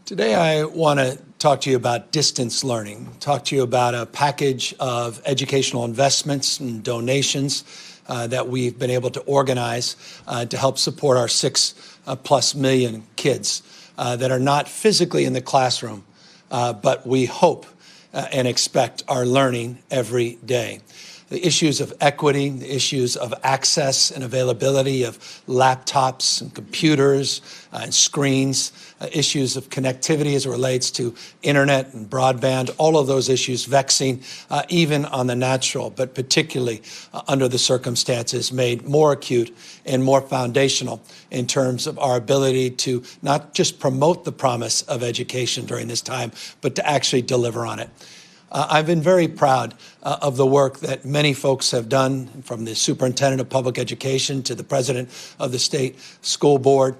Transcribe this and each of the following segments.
Today I want to talk to you about distance learning, talk to you about a package of educational investments and donations that we've been able to organize to help support our 6+ million kids that are not physically in the classroom, but we hope and expect are learning every day. The issues of equity, the issues of access and availability of laptops and computers and screens, issues of connectivity as it relates to internet and broadband, all of those issues vexing even on the natural, but particularly under the circumstances made more acute and more foundational in terms of our ability to not just promote the promise of education during this time, but to actually deliver on it. I've been very proud of the work that many folks have done, from the superintendent of public education to the president of the state school board,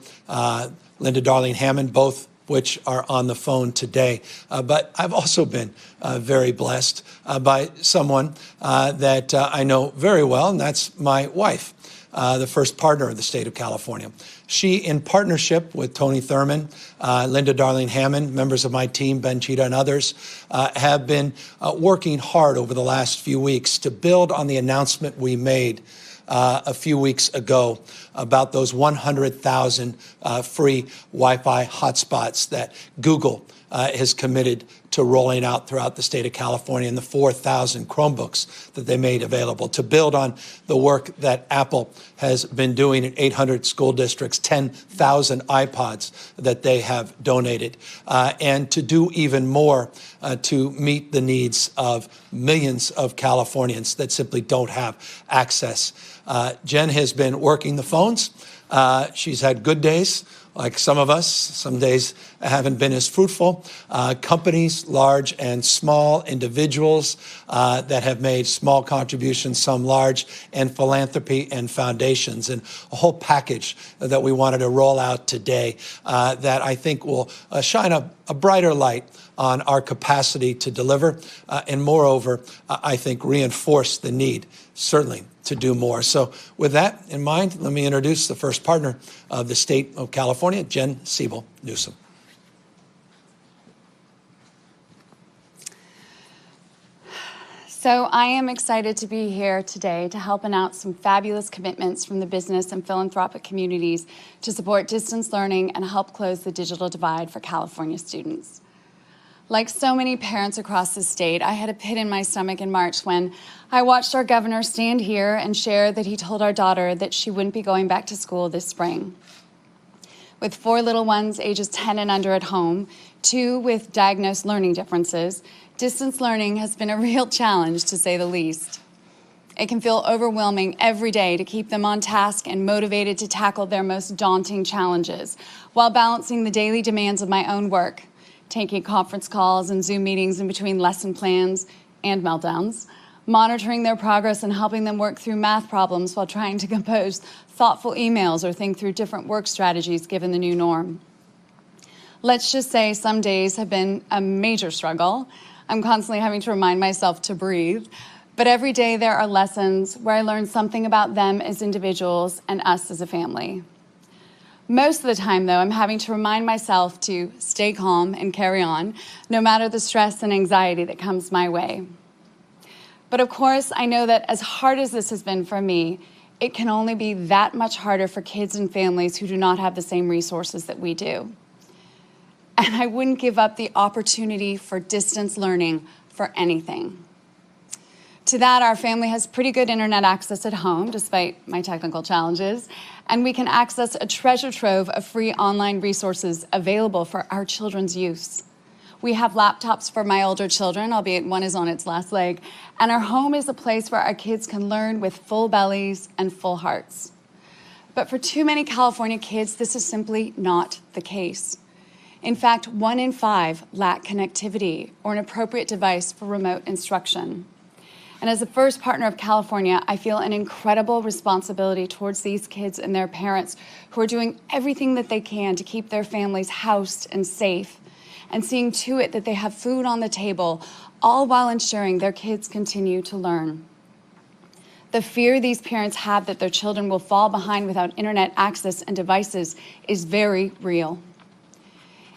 Linda Darling-Hammond, both which are on the phone today. But I've also been very blessed by someone that I know very well, and that's my wife, the first partner of the state of California. She, in partnership with Tony Thurmond, Linda Darling-Hammond, members of my team, Ben Cheetah and others, have been working hard over the last few weeks to build on the announcement we made a few weeks ago about those 100,000 free Wi-Fi hotspots that Google has committed to rolling out throughout the state of California, and the 4,000 Chromebooks that they made available, to build on the work that Apple has been doing in 800 school districts, 10,000 iPods that they have donated, and to do even more to meet the needs of millions of Californians that simply don't have access. Jen has been working the phones. She's had good days, like some of us. Some days haven't been as fruitful. Companies, large and small, individuals that have made small contributions, some large, and philanthropy and foundations, and a whole package that we wanted to roll out today that I think will shine a brighter light on our capacity to deliver, and moreover, I think reinforce the need, certainly, to do more. So with that in mind, let me introduce the first partner of the state of California, Jen Siebel Newsom. So I am excited to be here today to help announce some fabulous commitments from the business and philanthropic communities to support distance learning and help close the digital divide for California students. Like so many parents across the state, I had a pit in my stomach in March when I watched our governor stand here and share that he told our daughter that she wouldn't be going back to school this spring. With 4 little ones ages 10 and under at home, 2 with diagnosed learning differences, distance learning has been a real challenge, to say the least. It can feel overwhelming every day to keep them on task and motivated to tackle their most daunting challenges, while balancing the daily demands of my own work, taking conference calls and Zoom meetings in between lesson plans and meltdowns, monitoring their progress and helping them work through math problems while trying to compose thoughtful emails or think through different work strategies given the new norm. Let's just say some days have been a major struggle. I'm constantly having to remind myself to breathe, but every day there are lessons where I learn something about them as individuals and us as a family. Most of the time, though, I'm having to remind myself to stay calm and carry on, no matter the stress and anxiety that comes my way. But of course, I know that as hard as this has been for me, it can only be that much harder for kids and families who do not have the same resources that we do. And I wouldn't give up the opportunity for distance learning for anything. To that, our family has pretty good internet access at home, despite my technical challenges, and we can access a treasure trove of free online resources available for our children's use. We have laptops for my older children, albeit one is on its last leg, and our home is a place where our kids can learn with full bellies and full hearts. But for too many California kids, this is simply not the case. In fact, 1 in 5 lack connectivity or an appropriate device for remote instruction. And as the first partner of California, I feel an incredible responsibility towards these kids and their parents who are doing everything that they can to keep their families housed and safe, and seeing to it that they have food on the table, all while ensuring their kids continue to learn. The fear these parents have that their children will fall behind without internet access and devices is very real.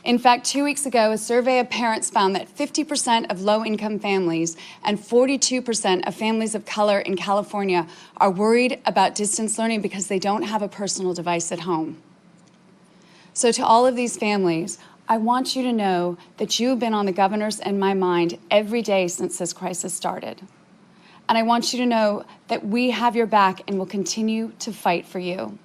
In fact, 2 weeks ago, a survey of parents found that 50% of low-income families and 42% of families of color in California are worried about distance learning because they don't have a personal device at home. So to all of these families, I want you to know that you have been on the governor's and my mind every day since this crisis started. And I want you to know that we have your back and will continue to fight for you.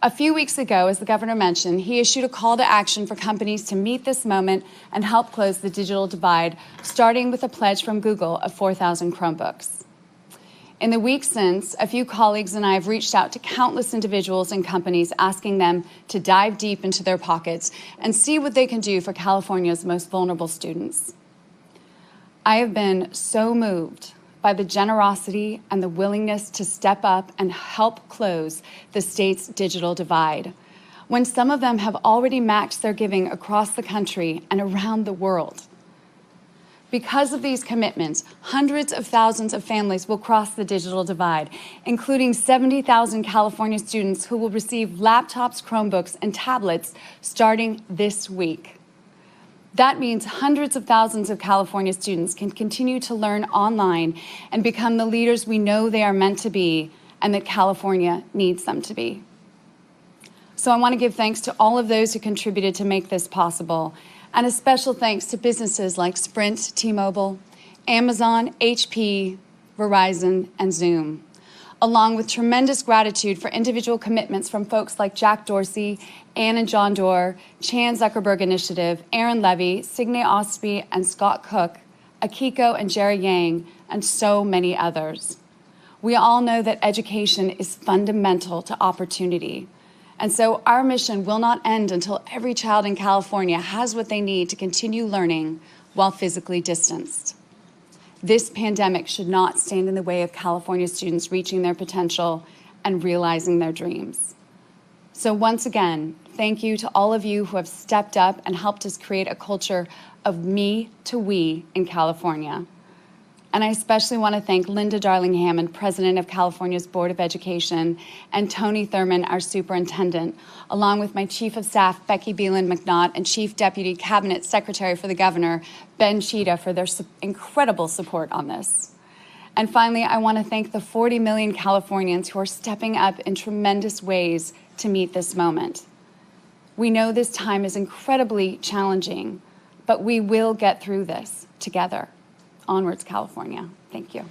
A few weeks ago, as the governor mentioned, he issued a call to action for companies to meet this moment and help close the digital divide, starting with a pledge from Google of 4,000 Chromebooks. In the weeks since, a few colleagues and I have reached out to countless individuals and companies asking them to dive deep into their pockets and see what they can do for California's most vulnerable students. I have been so moved by the generosity and the willingness to step up and help close the state's digital divide, when some of them have already maxed their giving across the country and around the world. Because of these commitments, hundreds of thousands of families will cross the digital divide, including 70,000 California students who will receive laptops, Chromebooks, and tablets starting this week. That means hundreds of thousands of California students can continue to learn online and become the leaders we know they are meant to be and that California needs them to be. So I want to give thanks to all of those who contributed to make this possible, and a special thanks to businesses like Sprint, T-Mobile, Amazon, HP, Verizon, and Zoom, along with tremendous gratitude for individual commitments from folks like Jack Dorsey, Ann and John Doerr, Chan Zuckerberg Initiative, Aaron Levy, Signe Ostby, and Scott Cook, Akiko and Jerry Yang, and so many others. We all know that education is fundamental to opportunity. And so our mission will not end until every child in California has what they need to continue learning while physically distanced. This pandemic should not stand in the way of California students reaching their potential and realizing their dreams. So once again, thank you to all of you who have stepped up and helped us create a culture of me to we in California. And I especially want to thank Linda Darling-Hammond, President of California's Board of Education, and Tony Thurman, our Superintendent, along with my Chief of Staff, Becky Beeland-McNaught, and Chief Deputy Cabinet Secretary for the Governor, Ben Cheetah, for their incredible support on this. And finally, I want to thank the 40 million Californians who are stepping up in tremendous ways to meet this moment. We know this time is incredibly challenging, but we will get through this together. Onwards, California. Thank you.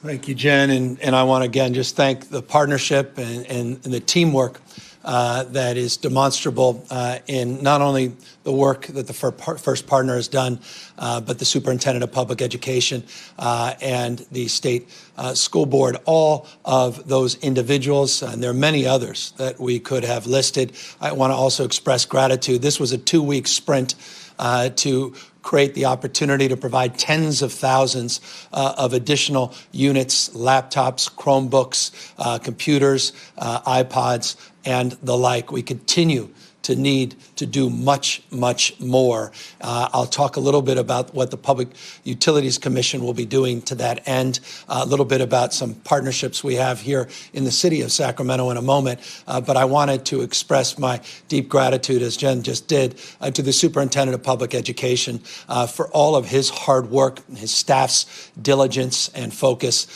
Thank you, Jen. And I want to again just thank the partnership and the teamwork that is demonstrable in not only the work that the first partner has done, but the Superintendent of Public Education and the State School Board, all of those individuals, and there are many others that we could have listed. I want to also express gratitude. This was a 2-week sprint to create the opportunity to provide tens of thousands of additional units, laptops, Chromebooks, computers, iPods, and the like. We continue to need to do much, much more. I'll talk a little bit about what the Public Utilities Commission will be doing to that end, a little bit about some partnerships we have here in the city of Sacramento in a moment. But I wanted to express my deep gratitude, as Jen just did, to the Superintendent of Public Education for all of his hard work, his staff's diligence and focus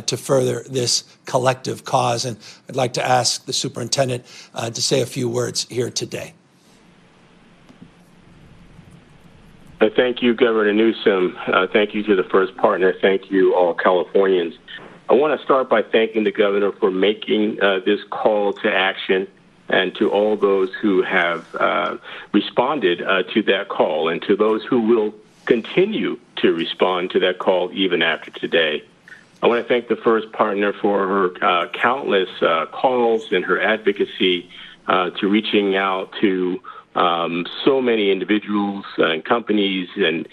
to further this collective cause. And I'd like to ask the superintendent to say a few words here today. Thank you, Governor Newsom. Thank you to the first partner. Thank you, all Californians. I want to start by thanking the governor for making this call to action, and to all those who have responded to that call, and to those who will continue to respond to that call even after today. I want to thank the first partner for her countless calls and her advocacy to reaching out to so many individuals and companies and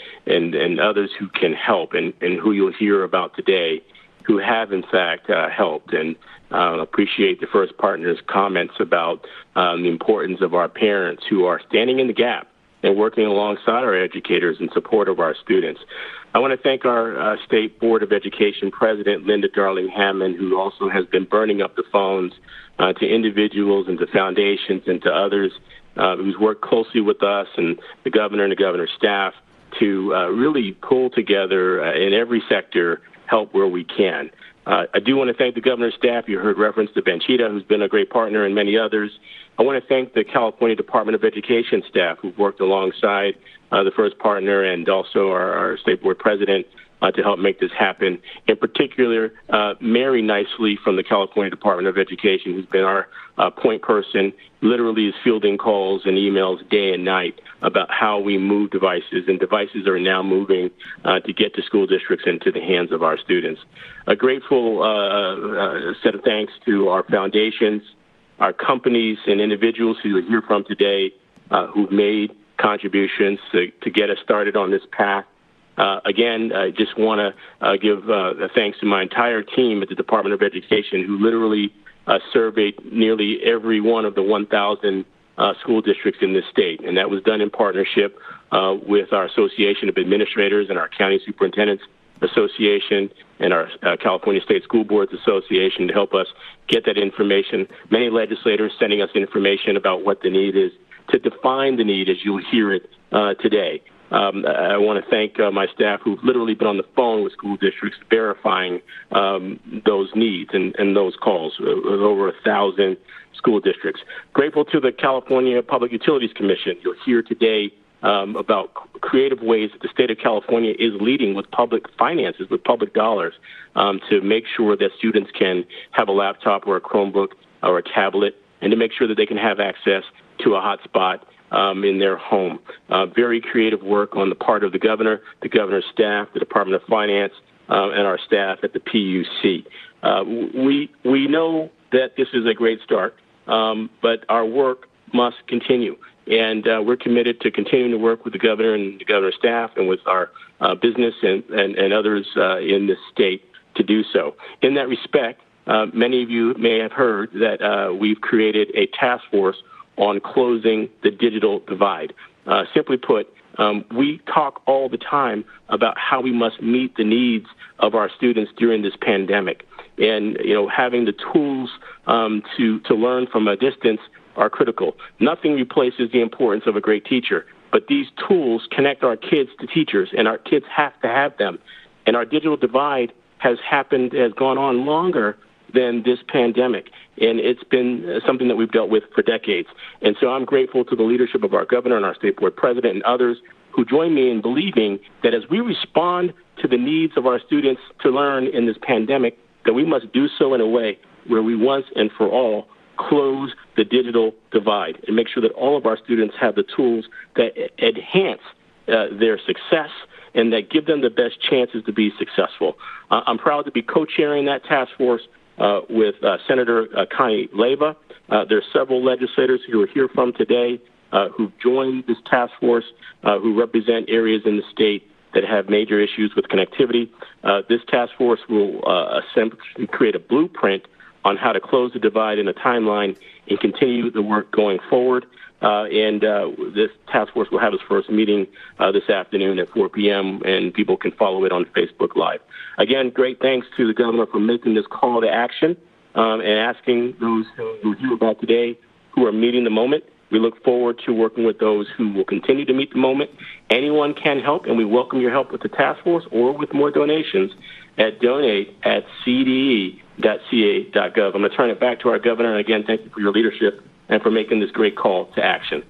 others who can help, and who you'll hear about today, who have in fact helped. And appreciate the first partner's comments about the importance of our parents who are standing in the gap and working alongside our educators in support of our students. I want to thank our State Board of Education President, Linda Darling-Hammond, who also has been burning up the phones to individuals and to foundations and to others who's worked closely with us and the governor and the governor's staff to really pull together in every sector help where we can. I do want to thank the governor's staff. You heard reference to Benchita, who's been a great partner, and many others. I want to thank the California Department of Education staff who've worked alongside the first partner and also our State Board President to help make this happen. In particular, Mary Nicely from the California Department of Education, who's been our point person, literally is fielding calls and emails day and night about how we move devices, and devices are now moving to get to school districts and to the hands of our students. A grateful set of thanks to our foundations, our companies and individuals who you'll hear from today who've made contributions to get us started on this path. Again, I just want to give thanks to my entire team at the Department of Education who literally surveyed nearly every one of the 1,000 school districts in this state. And that was done in partnership with our Association of Administrators and our County Superintendents Association and our California State School Boards Association to help us get that information. Many legislators sending us information about what the need is to define the need as you'll hear it today. I want to thank my staff who've literally been on the phone with school districts verifying those needs and those calls. Over 1,000 school districts. Grateful to the California Public Utilities Commission. You'll hear today about creative ways that the state of California is leading with public finances, with public dollars, to make sure that students can have a laptop or a Chromebook or a tablet, and to make sure that they can have access to a hotspot in their home. Very creative work on the part of the governor's staff, the Department of Finance, and our staff at the PUC. We know that this is a great start, but our work must continue. And we're committed to continuing to work with the governor and the governor's staff and with our business and others in this state to do so. In that respect, many of you may have heard that we've created a task force on closing the digital divide. Simply put, we talk all the time about how we must meet the needs of our students during this pandemic. And, having the tools to learn from a distance are critical. Nothing replaces the importance of a great teacher, but these tools connect our kids to teachers, and our kids have to have them. And our digital divide has gone on longer than this pandemic, and it's been something that we've dealt with for decades. And so I'm grateful to the leadership of our governor and our state board president and others who join me in believing that as we respond to the needs of our students to learn in this pandemic, that we must do so in a way where we once and for all close the digital divide and make sure that all of our students have the tools that enhance their success and that give them the best chances to be successful. I'm proud to be co-chairing that task force with Senator Connie Leyva. There are several legislators who are here from today who've joined this task force who represent areas in the state that have major issues with connectivity. This task force will essentially create a blueprint on how to close the divide in a timeline and continue the work going forward. And this task force will have its first meeting this afternoon at 4 p.m., and people can follow it on Facebook Live. Again, great thanks to the governor for making this call to action and asking those who hear about today who are meeting the moment. We look forward to working with those who will continue to meet the moment. Anyone can help, and we welcome your help with the task force or with more donations at donate@cde.ca.gov. I'm going to turn it back to our governor, and again, thank you for your leadership and for making this great call to action.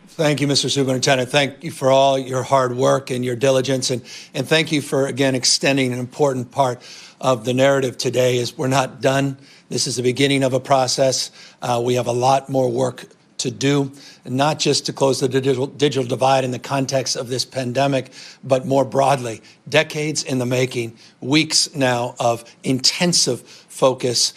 Thank you, Mr. Superintendent. Thank you for all your hard work and your diligence, and thank you for, again, extending an important part of the narrative today. Is we're not done. This is the beginning of a process. We have a lot more work to do, not just to close the digital divide in the context of this pandemic, but more broadly, decades in the making, weeks now of intensive focus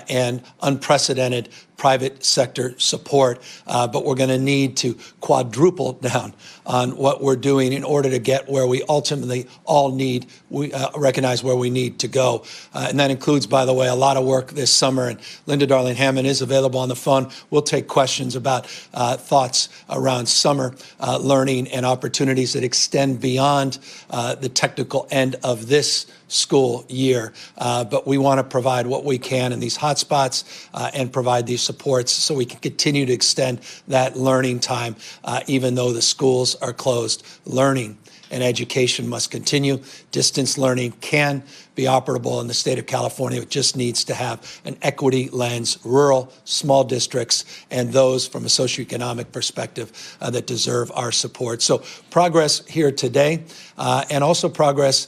and unprecedented private sector support, but we're going to need to quadruple down on what we're doing in order to get where we ultimately all need, recognize where we need to go. And that includes, by the way, a lot of work this summer. And Linda Darling-Hammond is available on the phone. We'll take questions about thoughts around summer learning and opportunities that extend beyond the technical end of this school year. But we want to provide what we can in these hotspots and provide these supports so we can continue to extend that learning time, even though the schools are closed. Learning and education must continue. Distance learning can be operable in the state of California. It just needs to have an equity lens, rural, small districts, and those from a socioeconomic perspective that deserve our support. So progress here today and also progress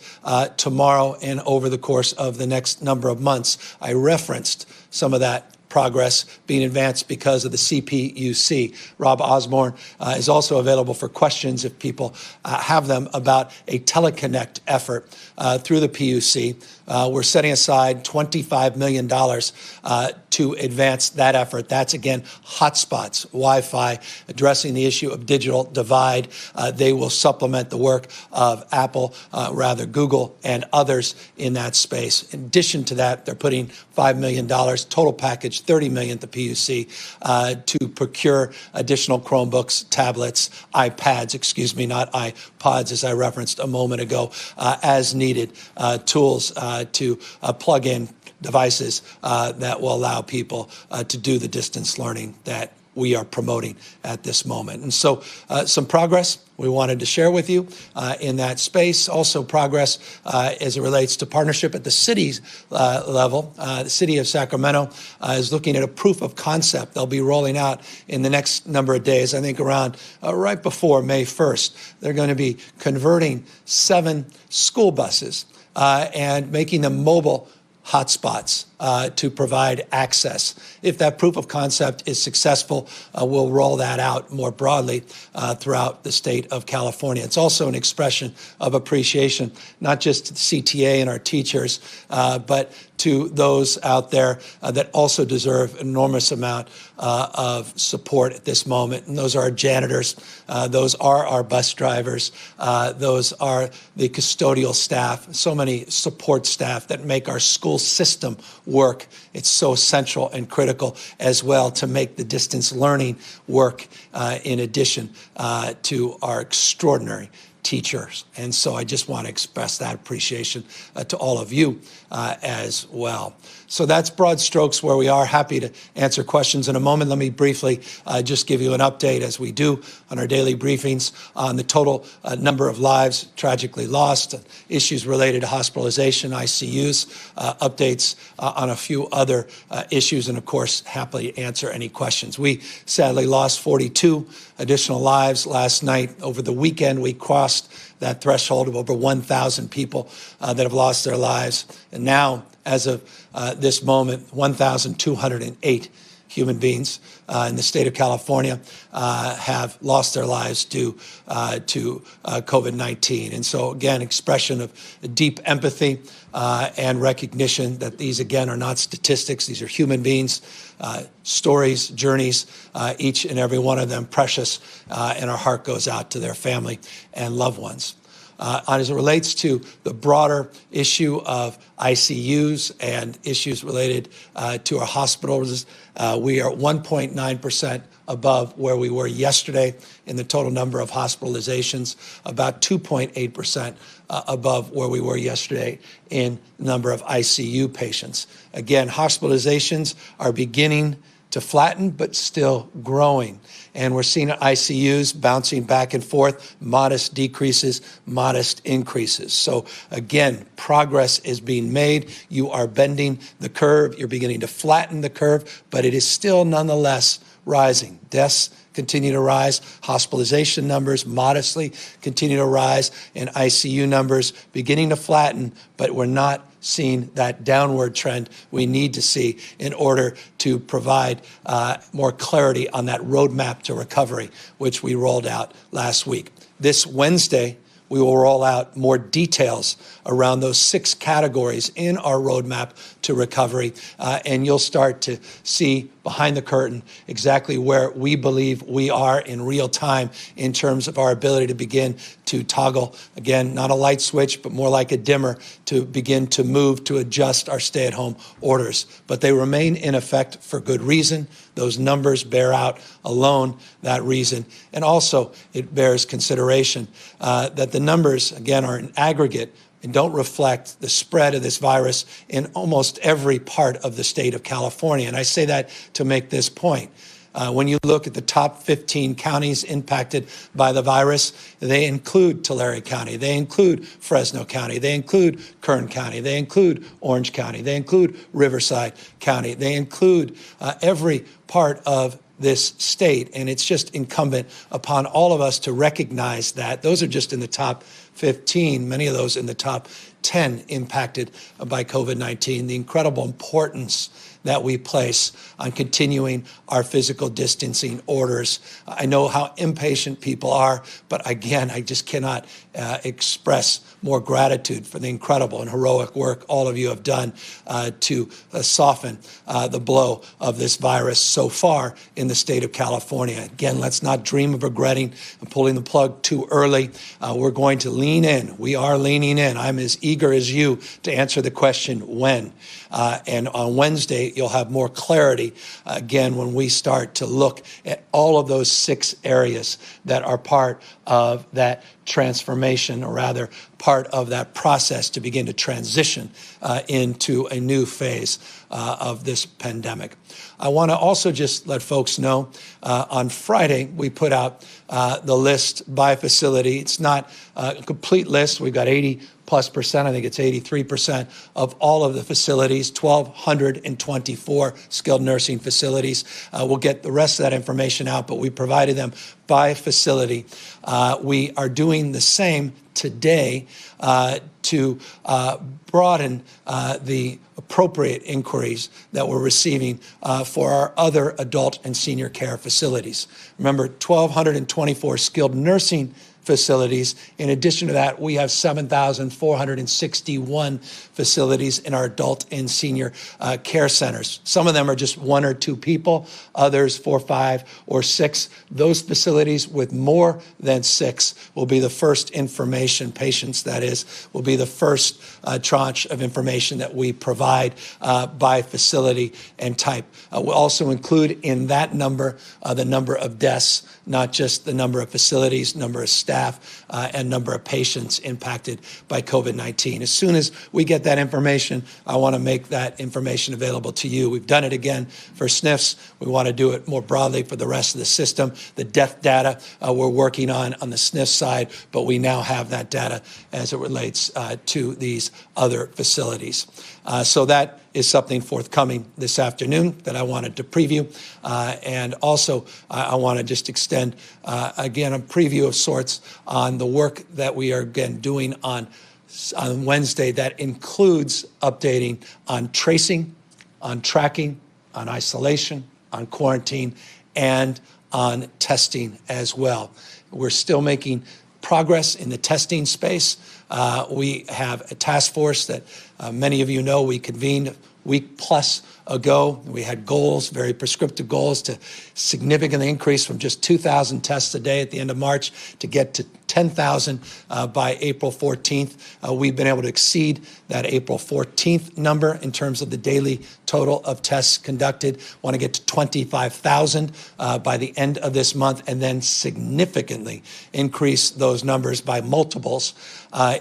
tomorrow and over the course of the next number of months. I referenced some of that progress being advanced because of the CPUC. Rob Osborne is also available for questions if people have them about a teleconnect effort through the PUC. We're setting aside $25 million to advance that effort. That's, again, hotspots, Wi-Fi, addressing the issue of digital divide. They will supplement the work of Apple, Google, and others in that space. In addition to that, they're putting $5 million, total package, $30 million at the PUC, to procure additional Chromebooks, tablets, iPads, not iPods, as I referenced a moment ago, as needed, tools to plug in devices that will allow people to do the distance learning that we are promoting at this moment. And so some progress we wanted to share with you in that space. Also progress as it relates to partnership at the city's level. The city of Sacramento is looking at a proof of concept they'll be rolling out in the next number of days, I think around right before May 1st. They're going to be converting 7 school buses and making them mobile hotspots to provide access. If that proof of concept is successful, we'll roll that out more broadly throughout the state of California. It's also an expression of appreciation, not just to the CTA and our teachers, but to those out there that also deserve an enormous amount of support at this moment. And those are our janitors, those are our bus drivers, those are the custodial staff, so many support staff that make our school system work. It's so essential and critical as well to make the distance learning work in addition to our extraordinary teachers. And so I just want to express that appreciation to all of you as well. So that's broad strokes where we are. Happy to answer questions in a moment. Let me briefly just give you an update, as we do on our daily briefings, on the total number of lives tragically lost, issues related to hospitalization, ICUs, updates on a few other issues, and of course, happily answer any questions. We sadly lost 42 additional lives last night. Over the weekend, we crossed that threshold of over 1,000 people that have lost their lives. And now, as of this moment, 1,208 human beings in the state of California have lost their lives due to COVID-19. And so, again, expression of deep empathy and recognition that these, again, are not statistics. These are human beings, stories, journeys, each and every one of them precious, and our heart goes out to their family and loved ones. As it relates to the broader issue of ICUs and issues related to our hospitals, we are 1.9% above where we were yesterday in the total number of hospitalizations, about 2.8% above where we were yesterday in the number of ICU patients. Again, hospitalizations are beginning to flatten, but still growing. And we're seeing ICUs bouncing back and forth, modest decreases, modest increases. So again, progress is being made. You are bending the curve. You're beginning to flatten the curve, but it is still nonetheless rising. Deaths continue to rise. Hospitalization numbers modestly continue to rise, and ICU numbers beginning to flatten, but we're not seeing that downward trend we need to see in order to provide more clarity on that roadmap to recovery, which we rolled out last week. This Wednesday, we will roll out more details around those 6 categories in our roadmap to recovery, and you'll start to see behind the curtain, exactly where we believe we are in real time in terms of our ability to begin to toggle, again, not a light switch, but more like a dimmer, to begin to move to adjust our stay-at-home orders. But they remain in effect for good reason. Those numbers bear out alone that reason. And also, it bears consideration that the numbers, again, are in aggregate and don't reflect the spread of this virus in almost every part of the state of California. And I say that to make this point. When you look at the top 15 counties impacted by the virus, they include Tulare County, they include Fresno County, they include Kern County, they include Orange County, they include Riverside County, they include every part of this state. And it's just incumbent upon all of us to recognize that. Those are just in the top 15, many of those in the top 10 impacted by COVID-19, the incredible importance that we place on continuing our physical distancing orders. I know how impatient people are, but again, I just cannot express more gratitude for the incredible and heroic work all of you have done to soften the blow of this virus so far in the state of California. Again, let's not dream of regretting and pulling the plug too early. We're going to lean in. We are leaning in. I'm as eager as you to answer the question when. And on Wednesday, you'll have more clarity, again, when we start to look at all of those 6 areas that are part of that transformation, or rather part of that process to begin to transition into a new phase of this pandemic. I want to also just let folks know, on Friday, we put out the list by facility. It's not a complete list. We've got 80+%, I think it's 83% of all of the facilities, 1,224 skilled nursing facilities. We'll get the rest of that information out, but we provided them by facility. We are doing the same today to broaden the appropriate inquiries that we're receiving for our other adult and senior care facilities. Remember, 1,224 skilled nursing facilities. In addition to that, we have 7,461 facilities in our adult and senior care centers. Some of them are just 1 or 2 people, others 4, 5, or 6. Those facilities with more than 6 will be the first information, patients that is, will be the first tranche of information that we provide by facility and type. We'll also include in that number the number of deaths, not just the number of facilities, number of staff, and number of patients impacted by COVID-19. As soon as we get that information, I want to make that information available to you. We've done it again for SNFs. We want to do it more broadly for the rest of the system. The death data we're working on the SNF side, but we now have that data as it relates to these other facilities. So that is something forthcoming this afternoon that I wanted to preview. And also, I want to just extend, again, a preview of sorts on the work that we are, again, doing on Wednesday that includes updating on tracing, on tracking, on isolation, on quarantine, and on testing as well. We're still making progress in the testing space. We have a task force that many of you know we convened a week plus ago. We had goals, very prescriptive goals, to significantly increase from just 2,000 tests a day at the end of March to get to 10,000 by April 14th. We've been able to exceed that April 14th number in terms of the daily total of tests conducted. Want to get to 25,000 by the end of this month, and then significantly increase those numbers by multiples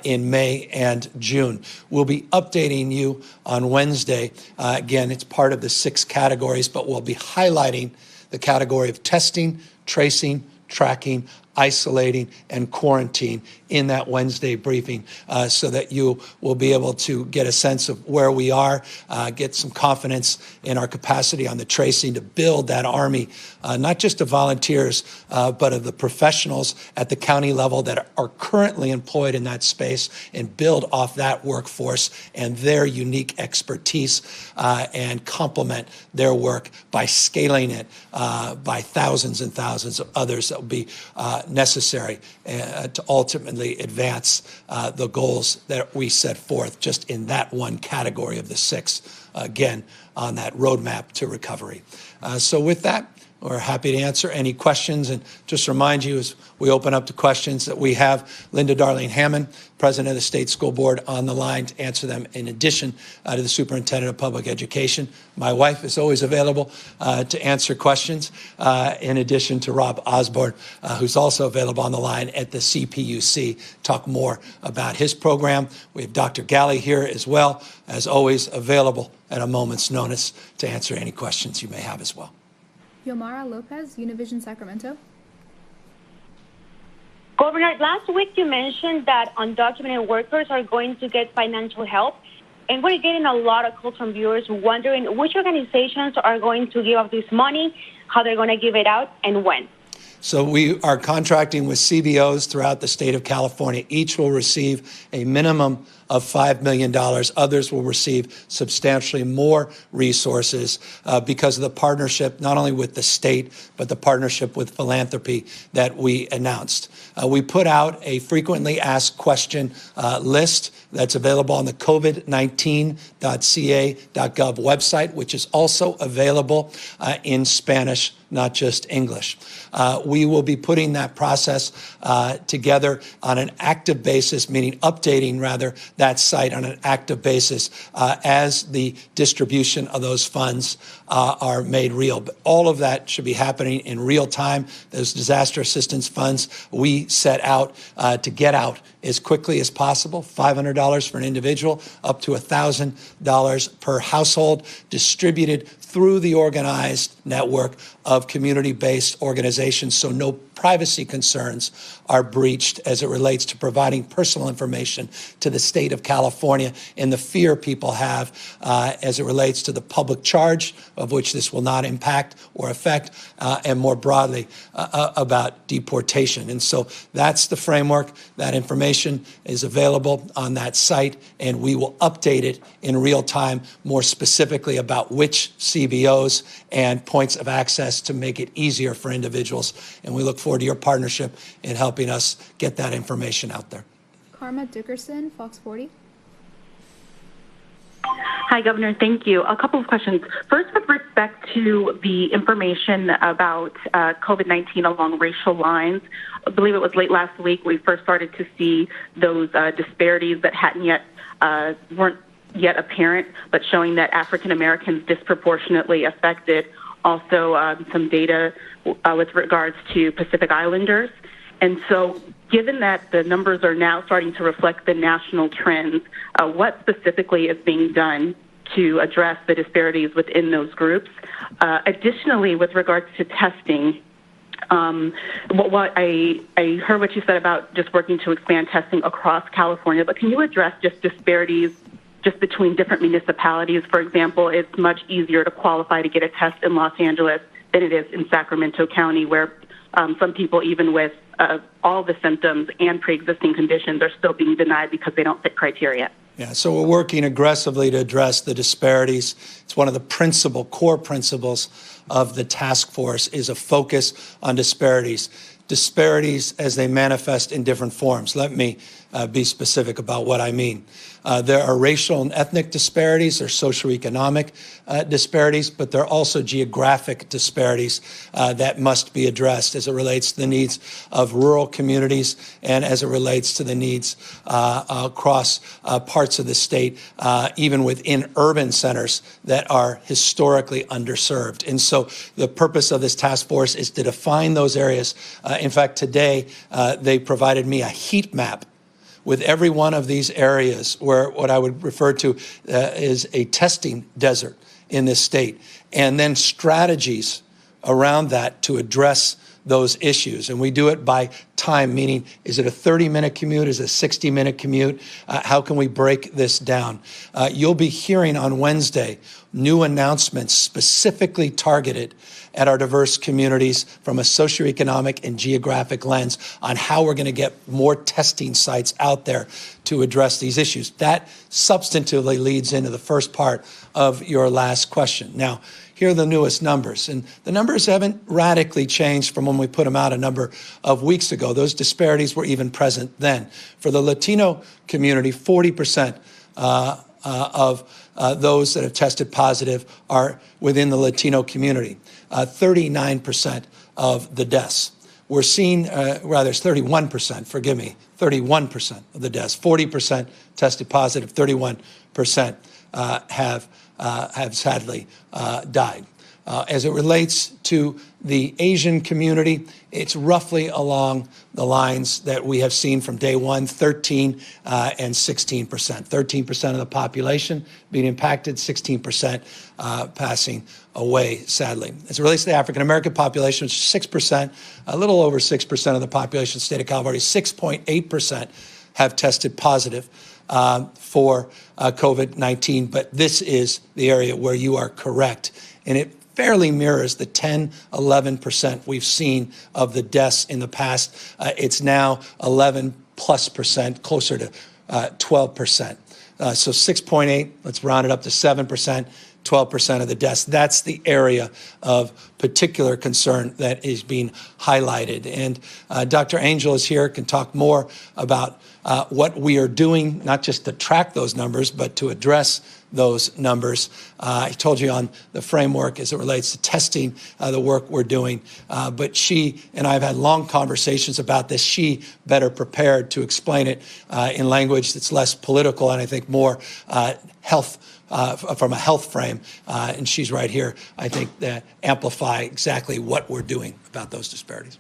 in May and June. We'll be updating you on Wednesday. Again, it's part of the 6 categories, but we'll be highlighting the category of testing, tracing, tracking, isolating, and quarantine in that Wednesday briefing so that you will be able to get a sense of where we are, get some confidence in our capacity on the tracing to build that army, not just of volunteers, but of the professionals at the county level that are currently employed in that space, and build off that workforce and their unique expertise and complement their work by scaling it by thousands and thousands of others that will be necessary to ultimately advance the goals that we set forth just in that one category of the 6, again, on that roadmap to recovery. So with that, we're happy to answer any questions. And just remind you, as we open up to questions, that we have Linda Darlene Hammond, President of the State School Board, on the line to answer them in addition to the Superintendent of Public Education. My wife is always available to answer questions, in addition to Rob Osborne, who's also available on the line at the CPUC, talk more about his program. We have Dr. Galley here as well, as always, available at a moment's notice to answer any questions you may have as well. Yomara Lopez, Univision Sacramento. Governor, last week you mentioned that undocumented workers are going to get financial help, and we're getting a lot of calls from viewers wondering which organizations are going to give up this money, how they're going to give it out, and when. So we are contracting with CBOs throughout the state of California. Each will receive a minimum of $5 million. Others will receive substantially more resources because of the partnership, not only with the state, but the partnership with philanthropy that we announced. We put out a frequently asked question list that's available on the covid19.ca.gov website, which is also available in Spanish, not just English. We will be putting that process together on an active basis, meaning updating, rather, that site on an active basis as the distribution of those funds are made real. But all of that should be happening in real time. Those disaster assistance funds we set out to get out as quickly as possible, $500 for an individual, up to $1,000 per household, distributed through the organized network of community-based organizations, so no privacy concerns are breached as it relates to providing personal information to the state of California, and the fear people have as it relates to the public charge, of which this will not impact or affect, and more broadly about deportation. And so that's the framework. That information is available on that site, and we will update it in real time, more specifically about which CBOs and points of access to make it easier for individuals. And we look forward to your partnership in helping us get that information out there. Karma Dickerson, Fox 40. Hi, Governor. Thank you. A couple of questions. First, with respect to the information about COVID-19 along racial lines, I believe it was late last week we first started to see those disparities that weren't yet apparent, but showing that African Americans disproportionately affected. Also, some data with regards to Pacific Islanders. And so, given that the numbers are now starting to reflect the national trends, what specifically is being done to address the disparities within those groups? Additionally, with regards to testing, what I heard what you said about just working to expand testing across California, but can you address just disparities just between different municipalities? For example, it's much easier to qualify to get a test in Los Angeles than it is in Sacramento County, where some people, even with all the symptoms and pre-existing conditions, are still being denied because they don't fit criteria. Yeah, so we're working aggressively to address the disparities. It's one of the core principles of the task force is a focus on disparities. Disparities as they manifest in different forms. Let me be specific about what I mean. There are racial and ethnic disparities, there are socioeconomic disparities, but there are also geographic disparities that must be addressed as it relates to the needs of rural communities and as it relates to the needs across parts of the state, even within urban centers that are historically underserved. And so the purpose of this task force is to define those areas. In fact, today they provided me a heat map with every one of these areas where what I would refer to is a testing desert in this state, and then strategies around that to address those issues. And we do it by time, meaning, is it a 30-minute commute? Is it a 60-minute commute? How can we break this down? You'll be hearing on Wednesday new announcements specifically targeted at our diverse communities from a socioeconomic and geographic lens on how we're going to get more testing sites out there to address these issues. That substantively leads into the first part of your last question. Now, here are the newest numbers. And the numbers haven't radically changed from when we put them out a number of weeks ago. Those disparities were even present then. For the Latino community, 40% of those that have tested positive are within the Latino community. 39% of the deaths. We're seeing, rather, it's 31%, forgive me, 31% of the deaths. 40% tested positive, 31% have sadly died. As it relates to the Asian community, it's roughly along the lines that we have seen from day one, 13 and 16%. 13% of the population being impacted, 16% passing away, sadly. As it relates to the African-American population, which is 6%, a little over 6% of the population of the state of California, 6.8% have tested positive for COVID-19. But this is the area where you are correct. And it fairly mirrors the 10, 11% we've seen of the deaths in the past. It's now 11+%, closer to 12%. So 6.8, let's round it up to 7%, 12% of the deaths. That's the area of particular concern that is being highlighted. And Dr. Angel is here, can talk more about what we are doing, not just to track those numbers, but to address those numbers. I told you on the framework as it relates to testing, the work we're doing. But she and I have had long conversations about this. She better prepared to explain it in language that's less political and I think more health, from a health frame. And she's right here, I think, that amplify exactly what we're doing about those disparities.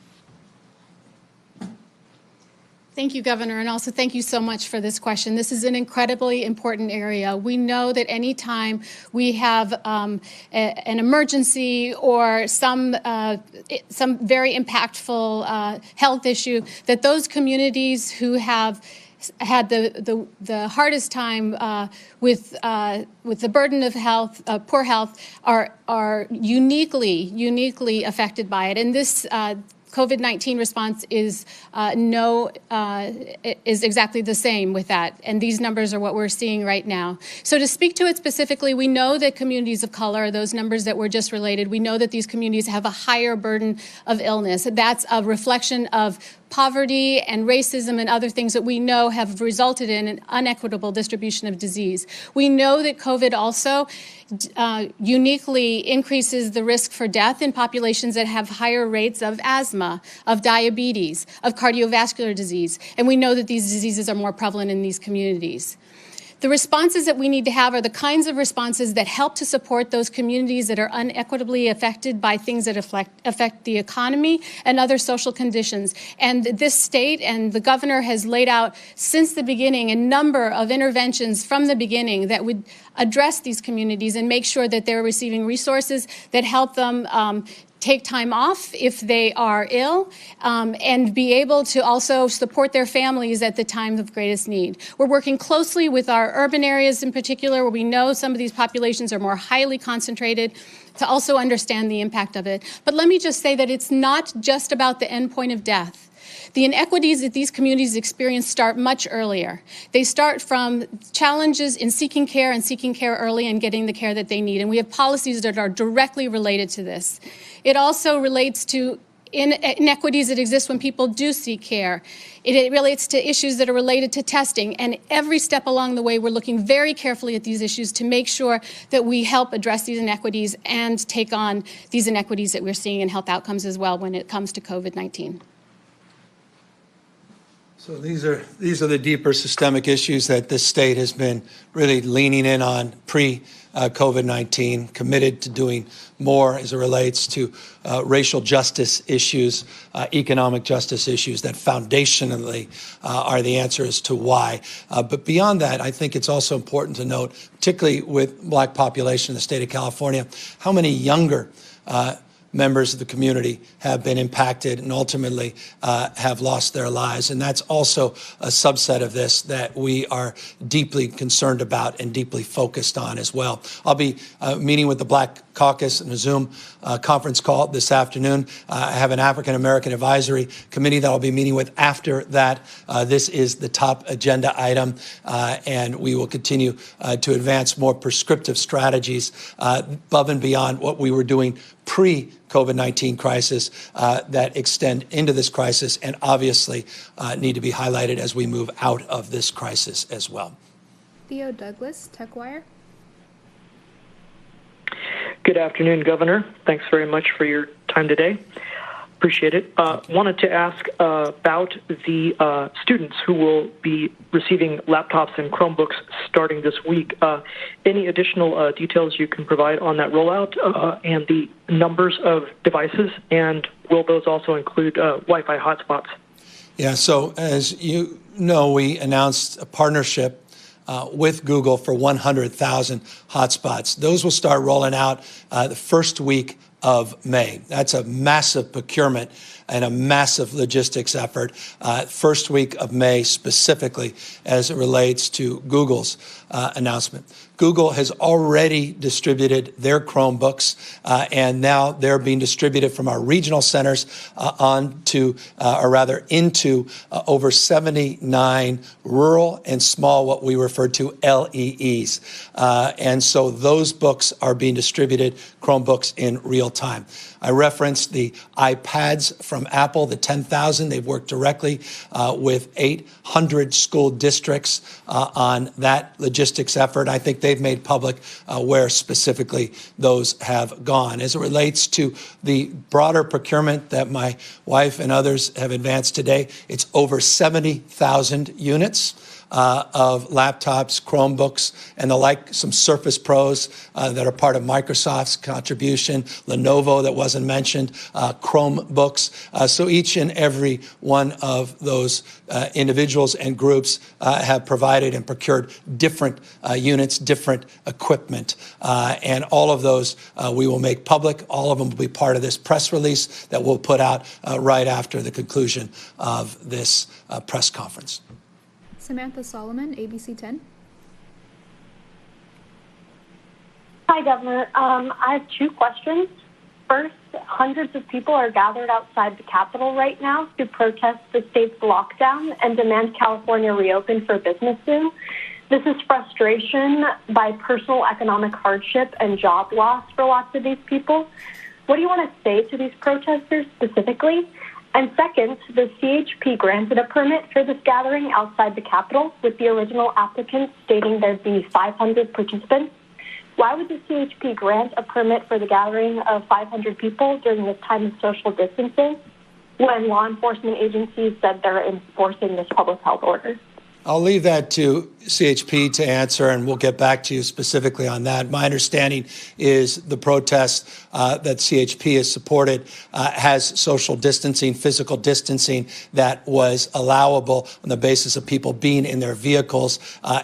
Thank you, Governor, and also thank you so much for this question. This is an incredibly important area. We know that any time we have an emergency or some very impactful health issue, that those communities who have had the hardest time with the burden of health, poor health, are uniquely affected by it. And this COVID-19 response is exactly the same with that. And these numbers are what we're seeing right now. So to speak to it specifically, we know that communities of color, those numbers that were just related, we know that these communities have a higher burden of illness. That's a reflection of poverty and racism and other things that we know have resulted in an unequitable distribution of disease. We know that COVID also uniquely increases the risk for death in populations that have higher rates of asthma, of diabetes, of cardiovascular disease. And we know that these diseases are more prevalent in these communities. The responses that we need to have are the kinds of responses that help to support those communities that are unequitably affected by things that affect the economy and other social conditions. And this state and the governor has laid out since the beginning a number of interventions from the beginning that would address these communities and make sure that they're receiving resources that help them take time off if they are ill, and be able to also support their families at the time of greatest need. We're working closely with our urban areas in particular, where we know some of these populations are more highly concentrated, to also understand the impact of it. But let me just say that it's not just about the endpoint of death. The inequities that these communities experience start much earlier. They start from challenges in seeking care and seeking care early and getting the care that they need. And we have policies that are directly related to this. It also relates to inequities that exist when people do seek care. It relates to issues that are related to testing. And every step along the way, we're looking very carefully at these issues to make sure that we help address these inequities and take on these inequities that we're seeing in health outcomes as well when it comes to COVID-19. So these are the deeper systemic issues that this state has been really leaning in on pre-COVID-19, committed to doing more as it relates to racial justice issues, economic justice issues that foundationally are the answer as to why. But beyond that, I think it's also important to note, particularly with Black population in the state of California, how many younger members of the community have been impacted and ultimately have lost their lives. And that's also a subset of this that we are deeply concerned about and deeply focused on as well. I'll be meeting with the Black Caucus in a Zoom conference call this afternoon. I have an African American advisory committee that I'll be meeting with after that. This is the top agenda item, and we will continue to advance more prescriptive strategies above and beyond what we were doing pre-COVID-19 crisis that extend into this crisis and obviously need to be highlighted as we move out of this crisis as well. Theo Douglas, TechWire. Good afternoon, Governor. Thanks very much for your time today. Appreciate it. Wanted to ask about the students who will be receiving laptops and Chromebooks starting this week. Any additional details you can provide on that rollout and the numbers of devices, and will those also include Wi-Fi hotspots? Yeah, so as you know, we announced a partnership with Google for 100,000 hotspots. Those will start rolling out the first week of May. That's a massive procurement and a massive logistics effort. First week of May specifically as it relates to Google's announcement. Google has already distributed their Chromebooks, and now they're being distributed from our regional centers into over 79 rural and small, what we refer to LEEs. And so those books are being distributed, Chromebooks, in real time. I referenced the iPads from Apple, the 10,000. They've worked directly with 800 school districts on that logistics effort. I think they've made public where specifically those have gone. As it relates to the broader procurement that my wife and others have advanced today, it's over 70,000 units of laptops, Chromebooks, and the like, some Surface Pros that are part of Microsoft's contribution, Lenovo that wasn't mentioned, Chromebooks. So each and every one of those individuals and groups have provided and procured different units, different equipment. And all of those we will make public. All of them will be part of this press release that we'll put out right after the conclusion of this press conference. Samantha Solomon, ABC 10. Hi, Governor. I have two questions. First, hundreds of people are gathered outside the Capitol right now to protest the state's lockdown and demand California reopen for business soon. This is frustration by personal economic hardship and job loss for lots of these people. What do you want to say to these protesters specifically? And second, the CHP granted a permit for this gathering outside the Capitol with the original applicant stating there'd be 500 participants. Why would the CHP grant a permit for the gathering of 500 people during this time of social distancing when law enforcement agencies said they're enforcing this public health order? I'll leave that to CHP to answer, and we'll get back to you specifically on that. My understanding is the protest that CHP has supported has social distancing, physical distancing that was allowable on the basis of people being in their vehicles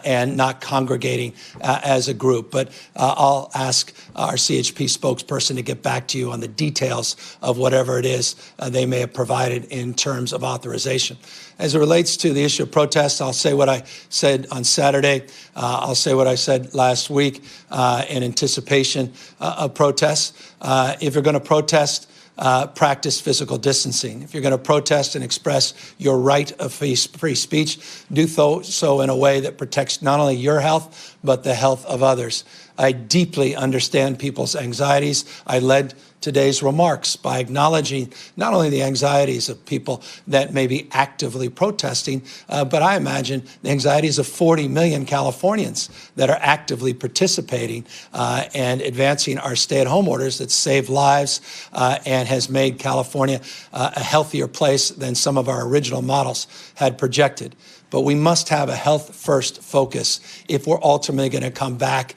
and not congregating as a group. But I'll ask our CHP spokesperson to get back to you on the details of whatever it is they may have provided in terms of authorization. As it relates to the issue of protests, I'll say what I said on Saturday. I'll say what I said last week in anticipation of protests. If you're going to protest, practice physical distancing. If you're going to protest and express your right of free speech, do so in a way that protects not only your health, but the health of others. I deeply understand people's anxieties. I led today's remarks by acknowledging not only the anxieties of people that may be actively protesting, but I imagine the anxieties of 40 million Californians that are actively participating and advancing our stay-at-home orders that save lives and has made California a healthier place than some of our original models had projected. But we must have a health-first focus if we're ultimately going to come back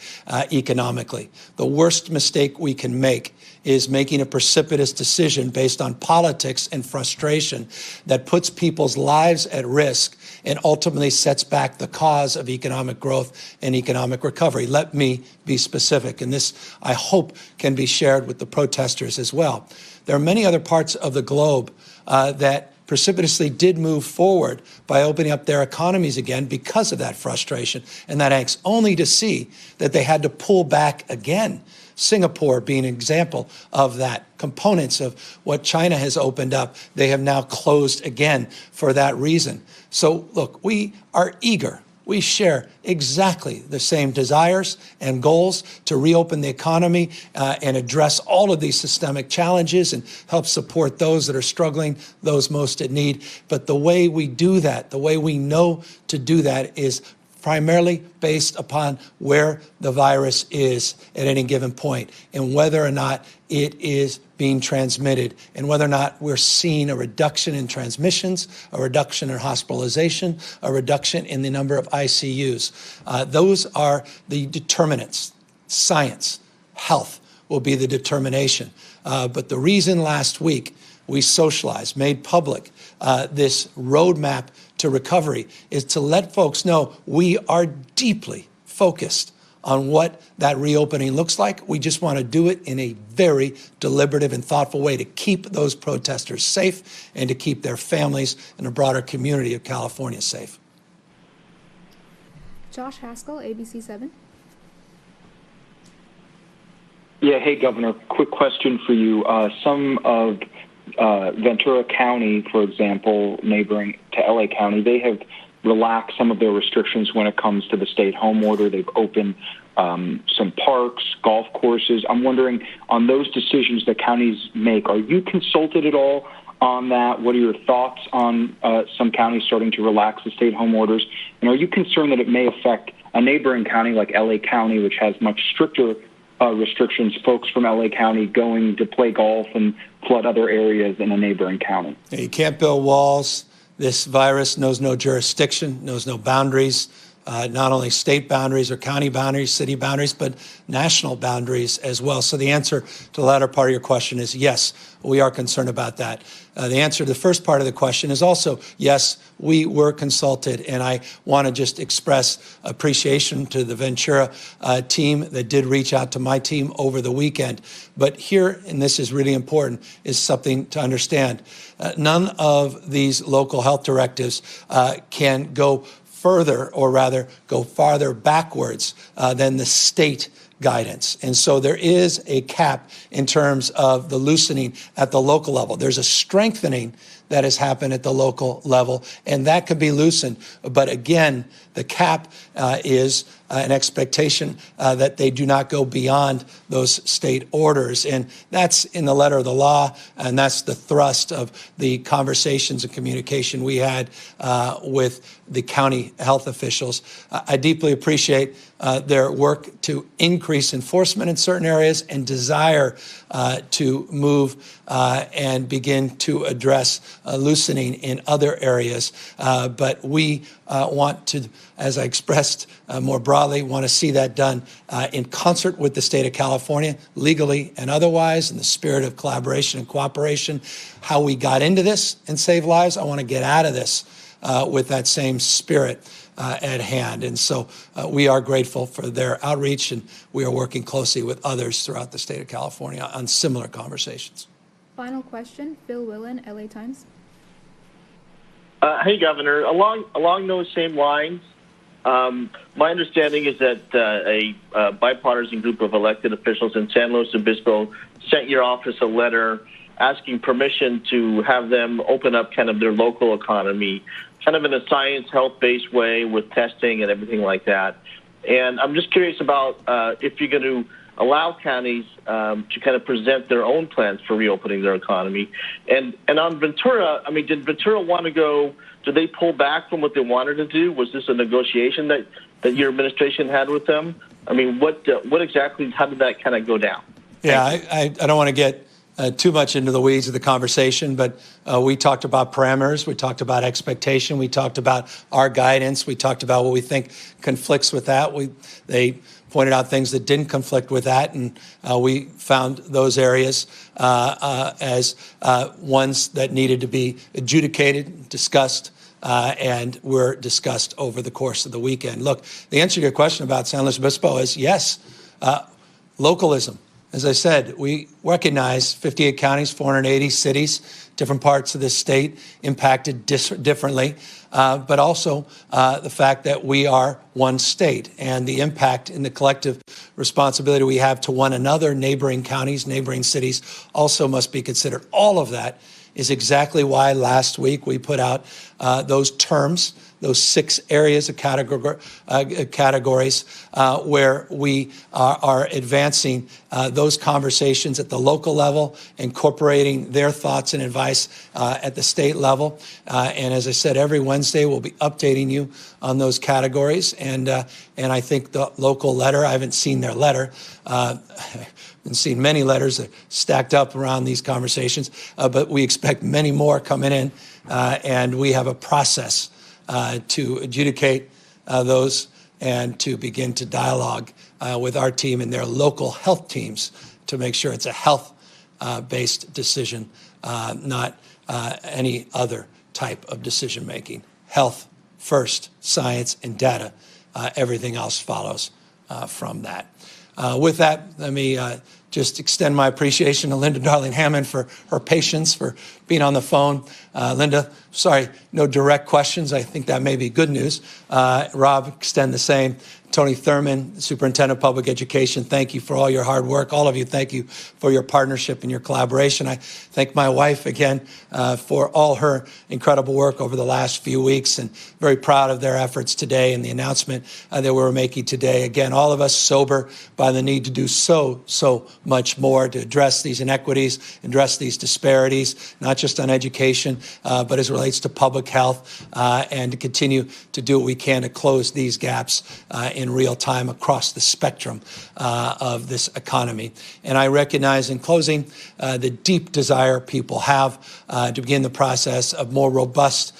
economically. The worst mistake we can make is making a precipitous decision based on politics and frustration that puts people's lives at risk and ultimately sets back the cause of economic growth and economic recovery. Let me be specific, and this, I hope, can be shared with the protesters as well. There are many other parts of the globe that precipitously did move forward by opening up their economies again because of that frustration and that angst, only to see that they had to pull back again. Singapore being an example of that. Components of what China has opened up, they have now closed again for that reason. So, look, we are eager. We share exactly the same desires and goals to reopen the economy and address all of these systemic challenges and help support those that are struggling, those most in need. But the way we do that, the way we know to do that is primarily based upon where the virus is at any given point and whether or not it is being transmitted and whether or not we're seeing a reduction in transmissions, a reduction in hospitalization, a reduction in the number of ICUs. Those are the determinants. Science, health will be the determination. But the reason last week we socialized, made public this roadmap to recovery is to let folks know we are deeply focused on what that reopening looks like. We just want to do it in a very deliberative and thoughtful way to keep those protesters safe and to keep their families and the broader community of California safe. Josh Haskell, ABC 7. Yeah, hey, Governor, quick question for you. Some of Ventura County, for example, neighboring to LA County, they have relaxed some of their restrictions when it comes to the stay-at-home order. They've opened some parks, golf courses. I'm wondering, on those decisions that counties make, are you consulted at all on that? What are your thoughts on some counties starting to relax the stay-at-home orders? And are you concerned that it may affect a neighboring county like LA County, which has much stricter restrictions, folks from LA County going to play golf and flood other areas in a neighboring county? You can't build walls. This virus knows no jurisdiction, knows no boundaries, not only state boundaries or county boundaries, city boundaries, but national boundaries as well. So the answer to the latter part of your question is yes, we are concerned about that. The answer to the first part of the question is also yes, we were consulted, and I want to just express appreciation to the Ventura team that did reach out to my team over the weekend. But here, and this is really important, is something to understand. None of these local health directives can go further, or rather go farther backwards than the state guidance. And so there is a cap in terms of the loosening at the local level. There's a strengthening that has happened at the local level, and that could be loosened. But again, the cap is an expectation that they do not go beyond those state orders. And that's in the letter of the law, and that's the thrust of the conversations and communication we had with the county health officials. I deeply appreciate their work to increase enforcement in certain areas and desire to move and begin to address loosening in other areas. But we want to, as I expressed more broadly, want to see that done in concert with the state of California, legally and otherwise, in the spirit of collaboration and cooperation. How we got into this and save lives, I want to get out of this with that same spirit at hand. And so we are grateful for their outreach, and we are working closely with others throughout the state of California on similar conversations. Final question, Phil Willen, LA Times. Hey, Governor. Along those same lines, my understanding is that a bipartisan group of elected officials in San Luis Obispo sent your office a letter asking permission to have them open up kind of their local economy, kind of in a science, health-based way with testing and everything like that. And I'm just curious about if you're going to allow counties to kind of present their own plans for reopening their economy. And on Ventura, I mean, did Ventura want to go, did they pull back from what they wanted to do? Was this a negotiation that your administration had with them? I mean, what exactly, how did that kind of go down? Yeah, I don't want to get too much into the weeds of the conversation, but we talked about parameters, we talked about expectation, we talked about our guidance, we talked about what we think conflicts with that. They pointed out things that didn't conflict with that, and we found those areas as ones that needed to be adjudicated, discussed, and were discussed over the course of the weekend. Look, the answer to your question about San Luis Obispo is yes, localism. As I said, we recognize 58 counties, 480 cities, different parts of this state impacted differently, but also the fact that we are one state and the impact in the collective responsibility we have to one another, neighboring counties, neighboring cities also must be considered. All of that is exactly why last week we put out those terms, those 6 areas of categories where we are advancing those conversations at the local level, incorporating their thoughts and advice at the state level. And as I said, every Wednesday we'll be updating you on those categories. And I think the local letter, I haven't seen their letter. I've seen many letters that stacked up around these conversations, but we expect many more coming in, and we have a process to adjudicate those and to begin to dialogue with our team and their local health teams to make sure it's a health-based decision, not any other type of decision-making. Health first, science and data. Everything else follows from that. With that, let me just extend my appreciation to Linda Darling-Hammond for her patience, for being on the phone. Linda, sorry, no direct questions. I think that may be good news. Rob, extend the same. Tony Thurman, Superintendent of Public Education, thank you for all your hard work. All of you, thank you for your partnership and your collaboration. I thank my wife again for all her incredible work over the last few weeks, and very proud of their efforts today and the announcement that we're making today. Again, all of us sober by the need to do so much more to address these inequities, address these disparities, not just on education, but as it relates to public health, and to continue to do what we can to close these gaps in real time across the spectrum of this economy. And I recognize in closing the deep desire people have to begin the process of more robust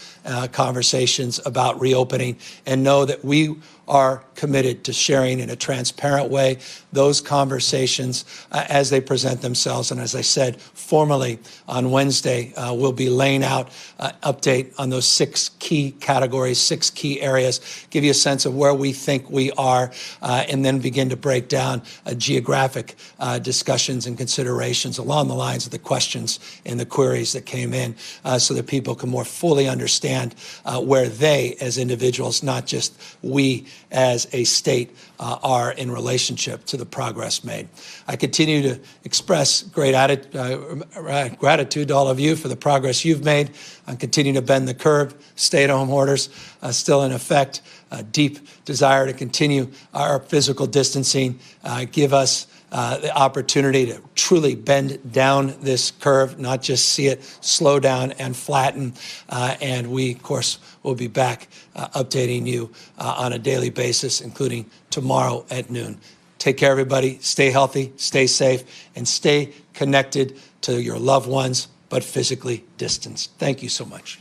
conversations about reopening, and know that we are committed to sharing in a transparent way those conversations as they present themselves. And as I said, formally on Wednesday, we'll be laying out an update on those 6 key categories, 6 key areas, give you a sense of where we think we are, and then begin to break down geographic discussions and considerations along the lines of the questions and the queries that came in, so that people can more fully understand where they as individuals, not just we as a state, are in relationship to the progress made. I continue to express great gratitude to all of you for the progress you've made on continuing to bend the curve. Stay-at-home orders still in effect. A deep desire to continue our physical distancing, give us the opportunity to truly bend down this curve, not just see it slow down and flatten. And we, of course, will be back updating you on a daily basis, including tomorrow at noon. Take care, everybody. Stay healthy, stay safe, and stay connected to your loved ones, but physically distanced. Thank you so much.